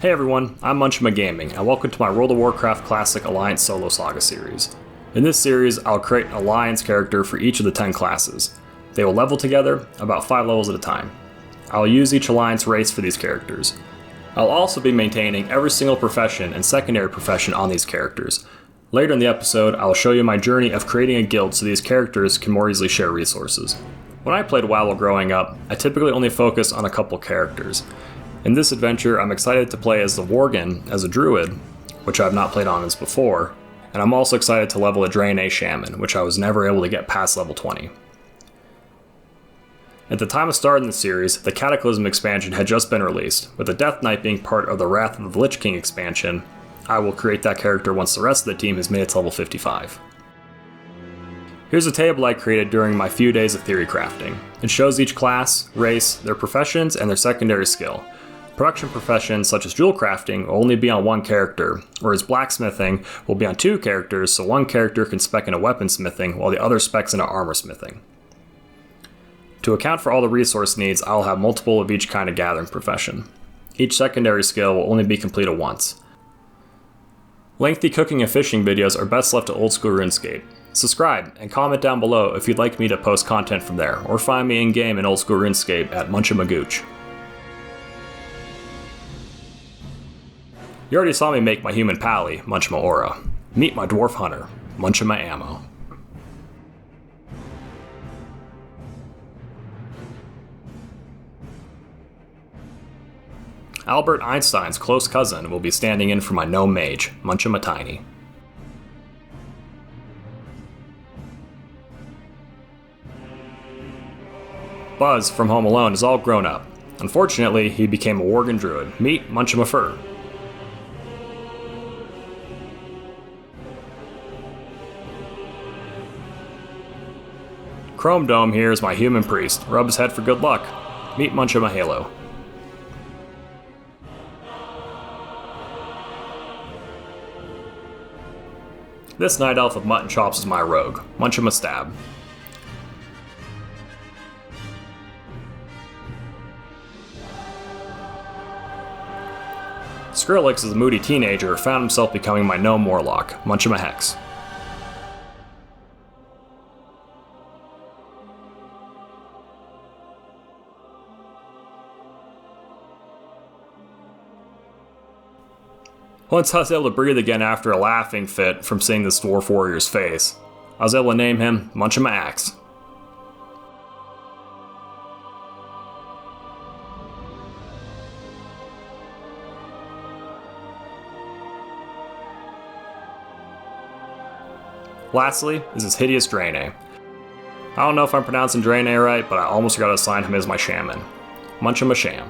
Hey everyone, I'm Munchma Gaming, and welcome to my World of Warcraft Classic Alliance Solo Saga series. In this series, I'll create an Alliance character for each of the 10 classes. They will level together, about 5 levels at a time. I'll use each Alliance race for these characters. I'll also be maintaining every single profession and secondary profession on these characters. Later in the episode, I will show you my journey of creating a guild so these characters can more easily share resources. When I played WoW while growing up, I typically only focused on a couple characters. In this adventure, I'm excited to play as the Worgen as a druid, which I've not played on as before, and I'm also excited to level a Draenei Shaman, which I was never able to get past level 20. At the time of starting the series, the Cataclysm expansion had just been released. With the Death Knight being part of the Wrath of the Lich King expansion, I will create that character once the rest of the team has made it to level 55. Here's a table I created during my few days of theory crafting. It shows each class, race, their professions, and their secondary skill. Production professions such as jewel crafting will only be on one character, whereas blacksmithing will be on 2 characters, so one character can spec into weaponsmithing while the other specs into armorsmithing. To account for all the resource needs, I'll have multiple of each kind of gathering profession. Each secondary skill will only be completed once. Lengthy cooking and fishing videos are best left to old school RuneScape. Subscribe and comment down below if you'd like me to post content from there, or find me in-game in old school RuneScape at Munchama. You already saw me make my human pally, Munchma Aura. Meet my dwarf hunter, Munchma Ammo. Albert Einstein's close cousin will be standing in for my gnome mage, Munchma Tiny. Buzz from Home Alone is all grown up. Unfortunately, he became a Worgen druid. Meet Munchma Fur. Chrome Dome here is my human priest. Rub his head for good luck. Meet Munchma Halo. This night elf with mutton chops is my rogue, Munchma Stab. Skrillex is a moody teenager who found himself becoming my gnome warlock, Munchma Hex. Once I was able to breathe again after a laughing fit from seeing this dwarf warrior's face, I was able to name him Munchma Axe. Lastly is this hideous Draenei. I don't know if I'm pronouncing Draenei right, but I almost got to assign him as my shaman, Munchma Sham.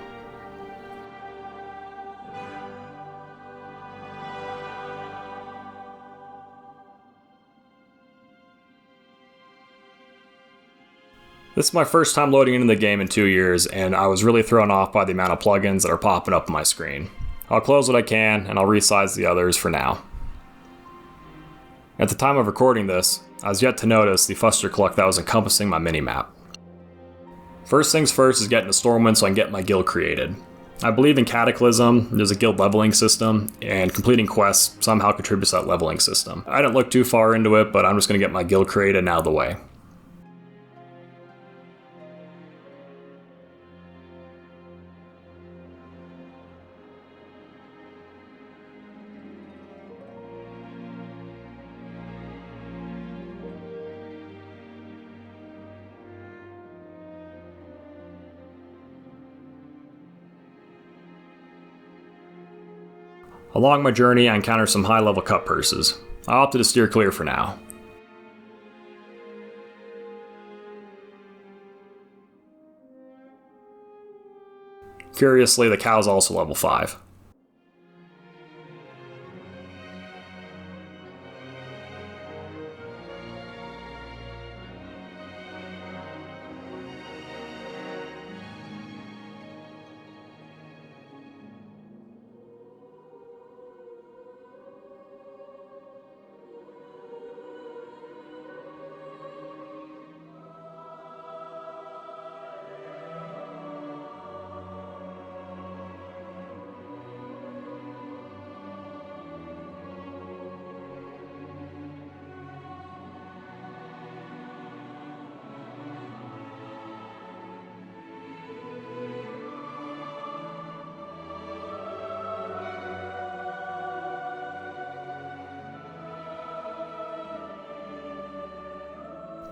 This is my first time loading into the game in 2 years, and I was really thrown off by the amount of plugins that are popping up on my screen. I'll close what I can, and I'll resize the others for now. At the time of recording this, I was yet to notice the Fustercluck that was encompassing my minimap. First things first is getting to Stormwind so I can get my guild created. I believe in Cataclysm, there's a guild leveling system, and completing quests somehow contributes to that leveling system. I didn't look too far into it, but I'm just going to get my guild created and out of the way. Along my journey, I encountered some high-level cut purses. I opted to steer clear for now. Curiously, the cow's also level 5.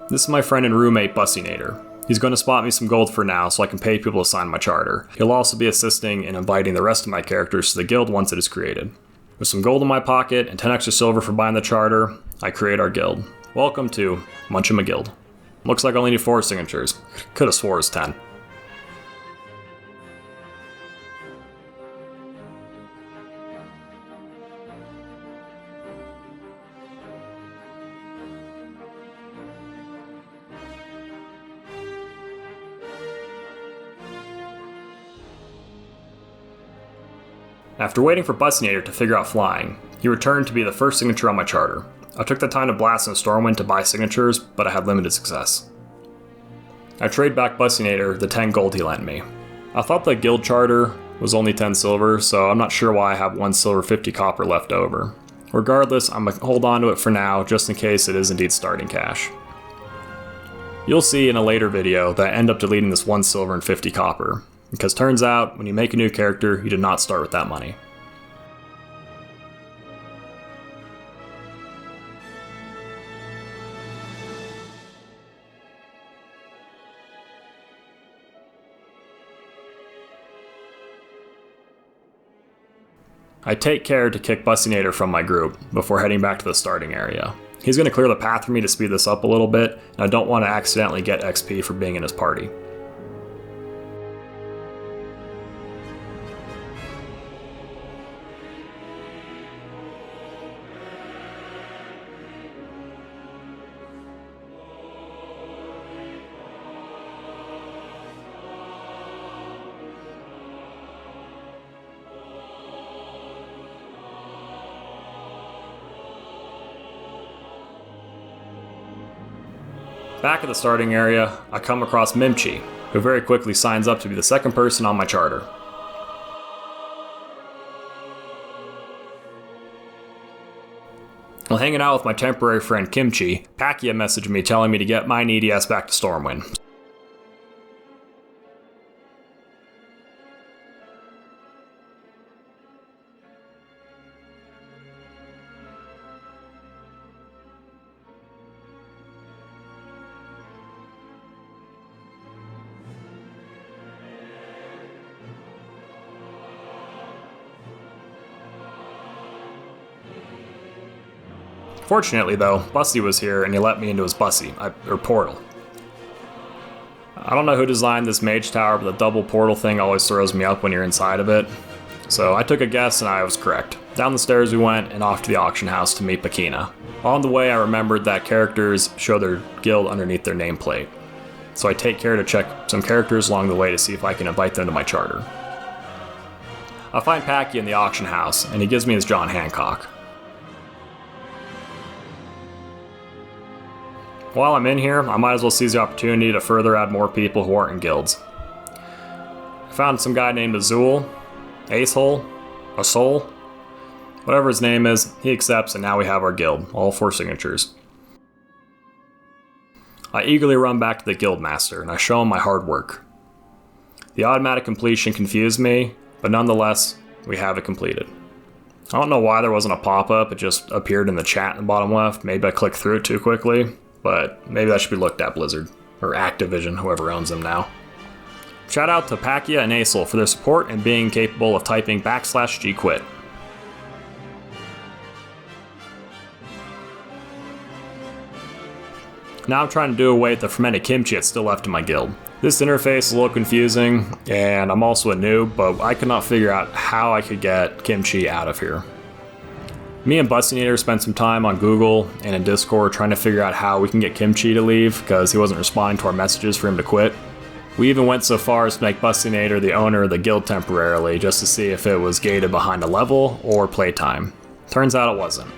This is my friend and roommate Bussinator. He's going to spot me some gold for now so I can pay people to sign my charter. He'll also be assisting in inviting the rest of my characters to the guild once it is created. With some gold in my pocket and 10 extra silver for buying the charter, I create our guild. Welcome to Munch'em Guild. Looks like I only need 4 signatures. Could have swore it was 10. After waiting for Bussinator to figure out flying, he returned to be the first signature on my charter. I took the time to blast in a Stormwind to buy signatures, but I had limited success. I trade back Bussinator the 10 gold he lent me. I thought the guild charter was only 10 silver, so I'm not sure why I have 1 silver 50 copper left over. Regardless, I'm going to hold on to it for now, just in case it is indeed starting cash. You'll see in a later video that I end up deleting this 1 silver and 50 copper. Because turns out, when you make a new character, you did not start with that money. I take care to kick Bussinator from my group before heading back to the starting area. He's going to clear the path for me to speed this up a little bit, and I don't want to accidentally get XP for being in his party. Back at the starting area, I come across Mimchi, who very quickly signs up to be the second person on my charter. While hanging out with my temporary friend Kimchi, Pakia messaged me telling me to get my needy ass back to Stormwind. Fortunately though, Bussy was here and he let me into his portal. I don't know who designed this mage tower, but the double portal thing always throws me up when you're inside of it. So I took a guess and I was correct. Down the stairs we went and off to the auction house to meet Pakina. On the way I remembered that characters show their guild underneath their nameplate. So I take care to check some characters along the way to see if I can invite them to my charter. I find Packy in the auction house and he gives me his John Hancock. While I'm in here, I might as well seize the opportunity to further add more people who aren't in guilds. I found some guy named Azul, Acehole, Asol, whatever his name is, he accepts and now we have our guild, all 4 signatures. I eagerly run back to the guildmaster and I show him my hard work. The automatic completion confused me, but nonetheless, we have it completed. I don't know why there wasn't a pop-up, it just appeared in the chat in the bottom left, maybe I clicked through it too quickly. But maybe that should be looked at, Blizzard. Or Activision, whoever owns them now. Shout out to Pakia and Acel for their support and being capable of typing /G quit. Now I'm trying to do away with the fermented kimchi that's still left in my guild. This interface is a little confusing, and I'm also a noob, but I could not figure out how I could get kimchi out of here. Me and Bussinator spent some time on Google and in Discord trying to figure out how we can get Kimchi to leave because he wasn't responding to our messages for him to quit. We even went so far as to make Bussinator the owner of the guild temporarily just to see if it was gated behind a level or playtime. Turns out it wasn't.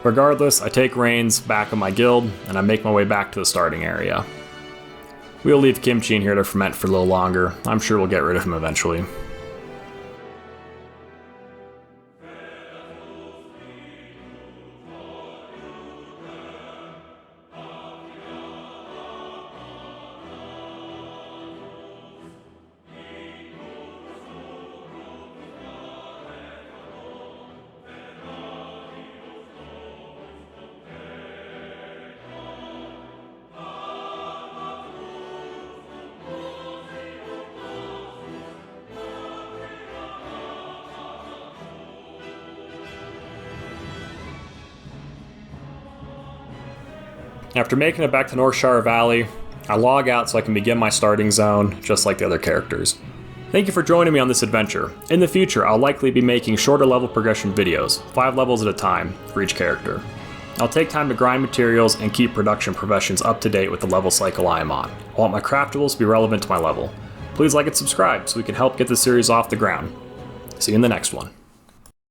Regardless, I take reins back of my guild, and I make my way back to the starting area. We'll leave Kimchi in here to ferment for a little longer. I'm sure we'll get rid of him eventually. After making it back to Northshire Valley, I log out so I can begin my starting zone, just like the other characters. Thank you for joining me on this adventure. In the future, I'll likely be making shorter level progression videos, 5 levels at a time, for each character. I'll take time to grind materials and keep production professions up to date with the level cycle I am on. I want my craftables to be relevant to my level. Please like and subscribe so we can help get this series off the ground. See you in the next one.